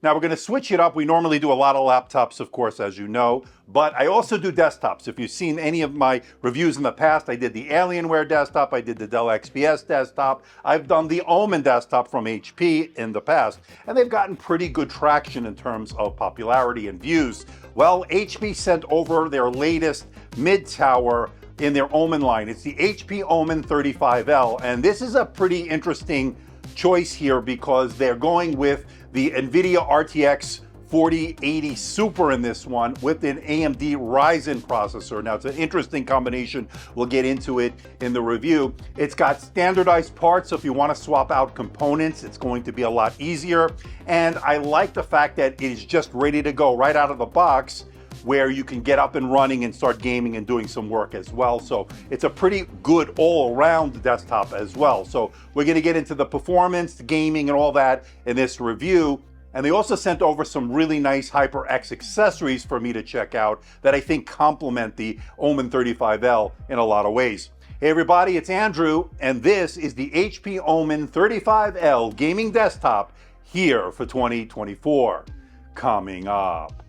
Now we're going to switch it up. We normally do a lot of laptops, of course, as you know, but I also do desktops. If you've seen any of my reviews in the past, I did the Alienware desktop, I did the Dell XPS desktop, I've done the Omen desktop from HP in the past, and they've gotten pretty good traction in terms of popularity and views. Well, HP sent over their latest mid-tower in their Omen line. It's the HP Omen 35L, and this is a pretty interesting choice here because they're going with the NVIDIA RTX 4080 Super in this one with an AMD Ryzen processor. Now, it's an interesting combination. We'll get into it in the review. It's got standardized parts, so if you want to swap out components, it's going to be a lot easier. And I like the fact that it is just ready to go right out of the box, where you can get up and running and start gaming and doing some work as well. So it's a pretty good all-around desktop as well. So we're gonna get into the performance, the gaming, and all that in this review. And they also sent over some really nice HyperX accessories for me to check out that I think complement the Omen 35L in a lot of ways. Hey everybody, it's Andrew, and this is the HP Omen 35L gaming desktop here for 2024. Coming up.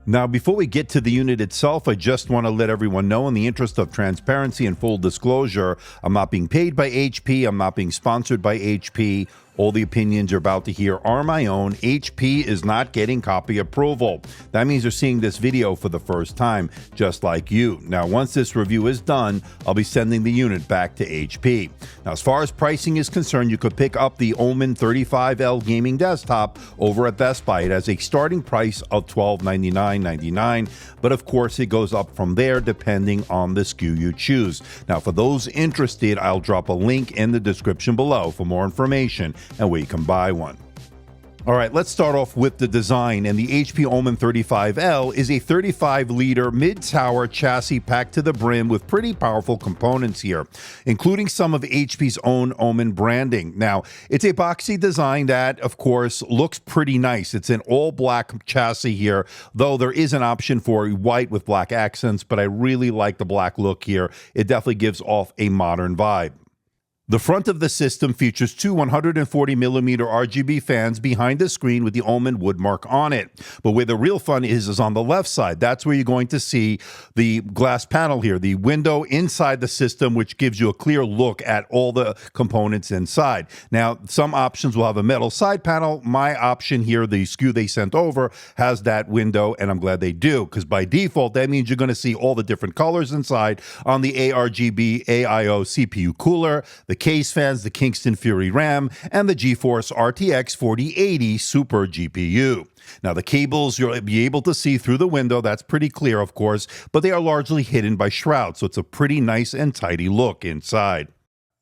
Now, before we get to the unit itself, I just want to let everyone know, in the interest of transparency and full disclosure, I'm not being paid by HP, I'm not being sponsored by HP. All the opinions you're about to hear are my own. HP is not getting copy approval. That means you're seeing this video for the first time, just like you. Now, once this review is done, I'll be sending the unit back to HP. Now, as far as pricing is concerned, you could pick up the Omen 35L gaming desktop over at Best Buy. It has a starting price of $1299.99, but of course it goes up from there depending on the SKU you choose. Now, for those interested, I'll drop a link in the description below for more information and where you can buy one. All right, let's start off with the design. And the HP Omen 35L is a 35-liter mid-tower chassis packed to the brim with pretty powerful components here, including some of HP's own Omen branding. Now, it's a boxy design that, of course, looks pretty nice. It's an all-black chassis here, though there is an option for white with black accents, but I really like the black look here. It definitely gives off a modern vibe. The front of the system features two 140mm RGB fans behind the screen with the Omen woodmark on it. But where the real fun is on the left side. That's where you're going to see the glass panel here, the window inside the system, which gives you a clear look at all the components inside. Now, some options will have a metal side panel. My option here, the SKU they sent over, has that window, and I'm glad they do, because by default, that means you're going to see all the different colors inside on the ARGB AIO CPU cooler, the case fans, the Kingston Fury RAM, and the GeForce RTX 4080 Super GPU. Now, the cables you'll be able to see through the window. That's pretty clear, of course, but they are largely hidden by shrouds, so it's a pretty nice and tidy look inside.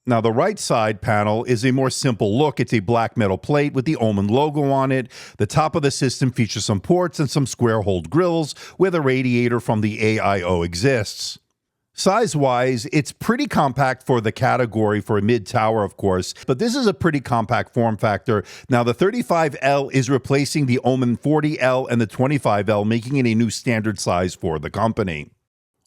Now, the right side panel is a more simple look. It's a black metal plate with the Omen logo on it. The top of the system features some ports and some square-holed grills where the radiator from the AIO exists. Size-wise, it's pretty compact for the category for a mid-tower, of course, but this is a pretty compact form factor. Now, the 35L is replacing the Omen 40L and the 25L, making it a new standard size for the company.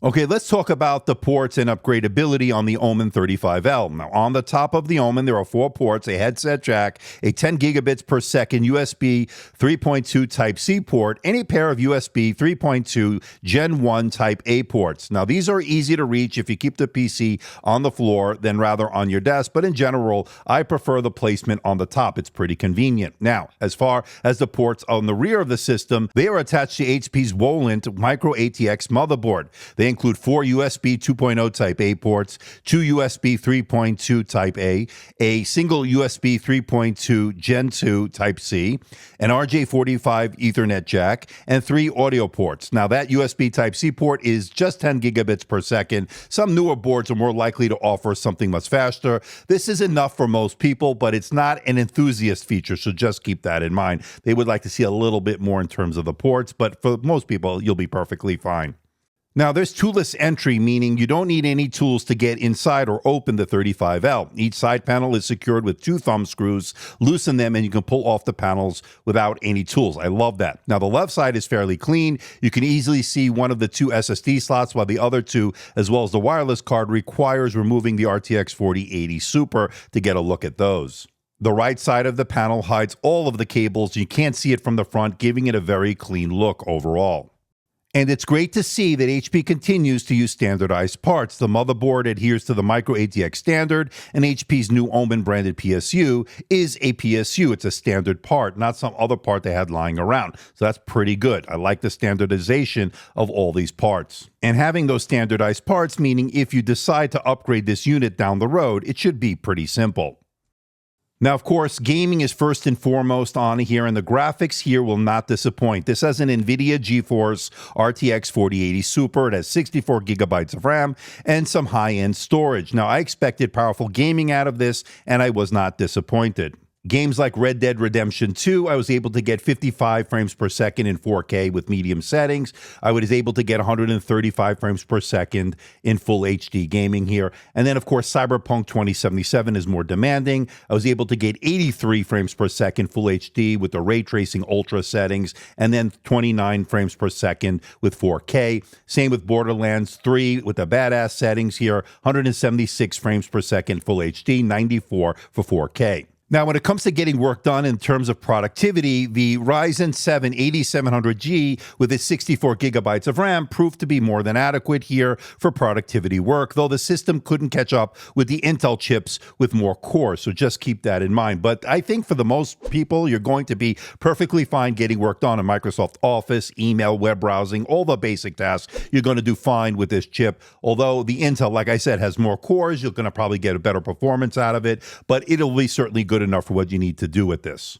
Okay, let's talk about the ports and upgradability on the Omen 35L. Now, on the top of the Omen, there are 4 ports, a headset jack, a 10 gigabits per second USB 3.2 Type-C port, and a pair of USB 3.2 Gen 1 Type-A ports. Now, these are easy to reach if you keep the PC on the floor than rather on your desk, but in general, I prefer the placement on the top. It's pretty convenient. Now, as far as the ports on the rear of the system, they are attached to HP's Wolent Micro ATX motherboard. They include 4 USB 2.0 Type-A ports, 2 USB 3.2 Type-A, a single USB 3.2 Gen 2 Type-C, an RJ45 Ethernet jack, and 3 audio ports. Now, that USB Type-C port is just 10 gigabits per second. Some newer boards are more likely to offer something much faster. This is enough for most people, but it's not an enthusiast feature, so just keep that in mind. They would like to see a little bit more in terms of the ports, but for most people, you'll be perfectly fine. Now, there's toolless entry, meaning you don't need any tools to get inside or open the 35L. Each side panel is secured with 2 thumb screws. Loosen them and you can pull off the panels without any tools. I love that. Now, the left side is fairly clean. You can easily see one of the 2 SSD slots, while the other 2, as well as the wireless card, requires removing the RTX 4080 Super to get a look at those. The right side of the panel hides all of the cables. You can't see it from the front, giving it a very clean look overall. And it's great to see that HP continues to use standardized parts. The motherboard adheres to the Micro ATX standard, and HP's new Omen branded PSU is a PSU. It's a standard part, not some other part they had lying around. So that's pretty good. I like the standardization of all these parts. And having those standardized parts, meaning if you decide to upgrade this unit down the road, it should be pretty simple. Now, of course, gaming is first and foremost on here, and the graphics here will not disappoint. This has an NVIDIA GeForce RTX 4080 Super. It has 64 gigabytes of RAM and some high-end storage. Now, I expected powerful gaming out of this, and I was not disappointed. Games like Red Dead Redemption 2, I was able to get 55 frames per second in 4K with medium settings. I was able to get 135 frames per second in full HD gaming here. And then, of course, Cyberpunk 2077 is more demanding. I was able to get 83 frames per second full HD with the ray tracing ultra settings, and then 29 frames per second with 4K. Same with Borderlands 3 with the badass settings here, 176 frames per second full HD, 94 for 4K. Now, when it comes to getting work done in terms of productivity, the Ryzen 7 8700G with its 64 gigabytes of RAM proved to be more than adequate here for productivity work, though the system couldn't catch up with the Intel chips with more cores, so just keep that in mind. But I think for the most people, you're going to be perfectly fine getting work done in Microsoft Office, email, web browsing, all the basic tasks. You're going to do fine with this chip, although the Intel, like I said, has more cores. You're going to probably get a better performance out of it, but it'll be certainly good enough for what you need to do with this.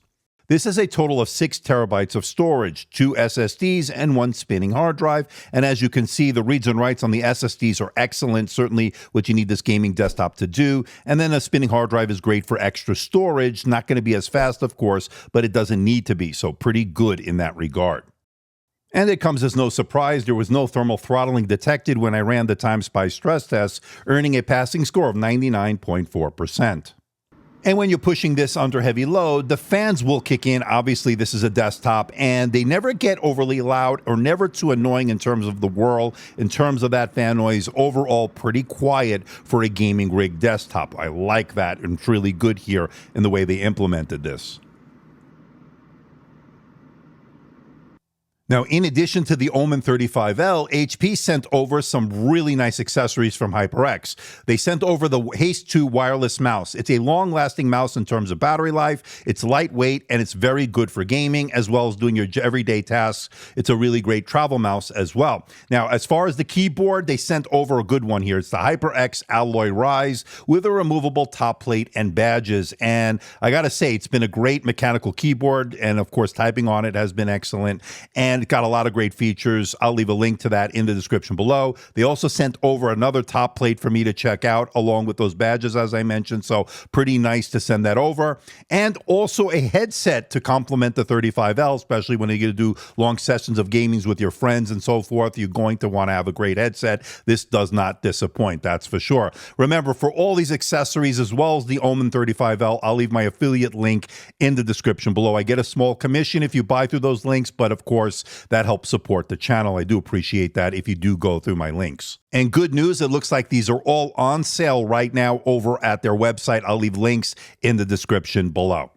This is a total of 6 terabytes of storage, 2 SSDs, and 1 spinning hard drive. And as you can see, the reads and writes on the SSDs are excellent, certainly what you need this gaming desktop to do. And then a spinning hard drive is great for extra storage. Not going to be as fast, of course, but it doesn't need to be. So pretty good in that regard. And it comes as no surprise, there was no thermal throttling detected when I ran the TimeSpy stress test, earning a passing score of 99.4%. And when you're pushing this under heavy load, the fans will kick in. Obviously, this is a desktop, and they never get overly loud or never too annoying in terms of the whirl, in terms of that fan noise. Overall, pretty quiet for a gaming rig desktop. I like that, and it's really good here in the way they implemented this. Now, in addition to the Omen 35L, HP sent over some really nice accessories from HyperX. They sent over the Haste 2 wireless mouse. It's a long-lasting mouse in terms of battery life. It's lightweight, and it's very good for gaming, as well as doing your everyday tasks. It's a really great travel mouse as well. Now, as far as the keyboard, they sent over a good one here. It's the HyperX Alloy Rise with a removable top plate and badges. And I gotta say, it's been a great mechanical keyboard, and of course, typing on it has been excellent. And it got a lot of great features. I'll leave a link to that in the description below. They also sent over another top plate for me to check out along with those badges, as I mentioned. So pretty nice to send that over. And also a headset to complement the 35L, especially when you're going to do long sessions of gamings with your friends and so forth. You're going to want to have a great headset. This does not disappoint, that's for sure. Remember, for all these accessories, as well as the Omen 35L, I'll leave my affiliate link in the description below. I get a small commission if you buy through those links, but of course, that helps support the channel. I do appreciate that if you do go through my links. And good news, it looks like these are all on sale right now over at their website. I'll leave links in the description below.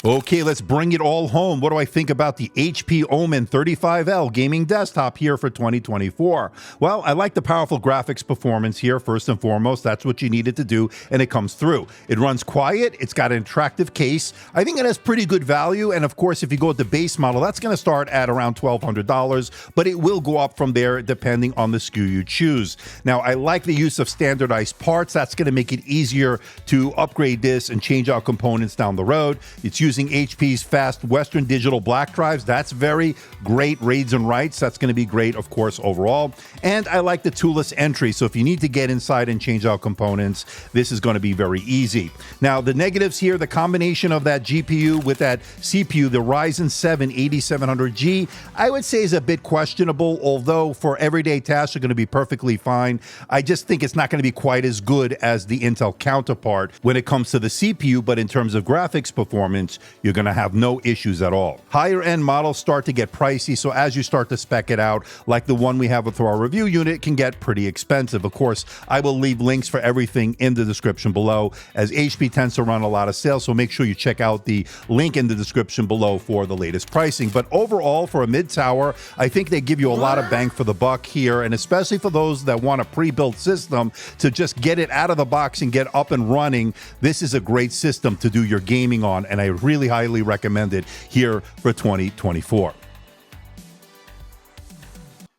Okay, let's bring it all home. What do I think about the HP Omen 35L gaming desktop here for 2024? Well, I like the powerful graphics performance here, first and foremost. That's what you needed to do, and it comes through. It runs quiet. It's got an attractive case. I think it has pretty good value, and of course, if you go with the base model, that's going to start at around $1,200, but it will go up from there depending on the SKU you choose. Now, I like the use of standardized parts. That's going to make it easier to upgrade this and change out components down the road. It's using HP's fast Western Digital black drives. That's very great reads and writes. That's going to be great, of course, overall. And I like the toolless entry. So if you need to get inside and change out components, this is going to be very easy. Now, the negatives here, the combination of that GPU with that CPU, the Ryzen 7 8700G, I would say is a bit questionable, although for everyday tasks are going to be perfectly fine. I just think it's not going to be quite as good as the Intel counterpart when it comes to the CPU, but in terms of graphics performance, you're going to have no issues at all. Higher end models start to get pricey, so as you start to spec it out, like the one we have with our review unit, it can get pretty expensive. Of course, I will leave links for everything in the description below, as HP tends to run a lot of sales, so make sure you check out the link in the description below for the latest pricing. But overall, for a mid-tower, I think they give you a lot of bang for the buck here, and especially for those that want a pre-built system to just get it out of the box and get up and running, this is a great system to do your gaming on, and I really highly recommend it here for 2024.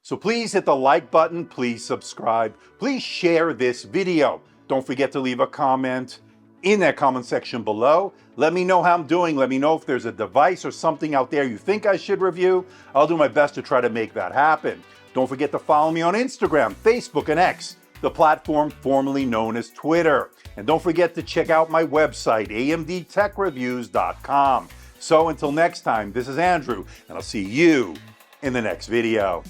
So please hit the like button, please subscribe, please share this video. Don't forget to leave a comment in that comment section below. Let me know how I'm doing. Let me know if there's a device or something out there you think I should review. I'll do my best to try to make that happen. Don't forget to follow me on Instagram, Facebook, and X, the platform formerly known as Twitter. And don't forget to check out my website, amdtechreviews.com. So until next time, this is Andrew, and I'll see you in the next video.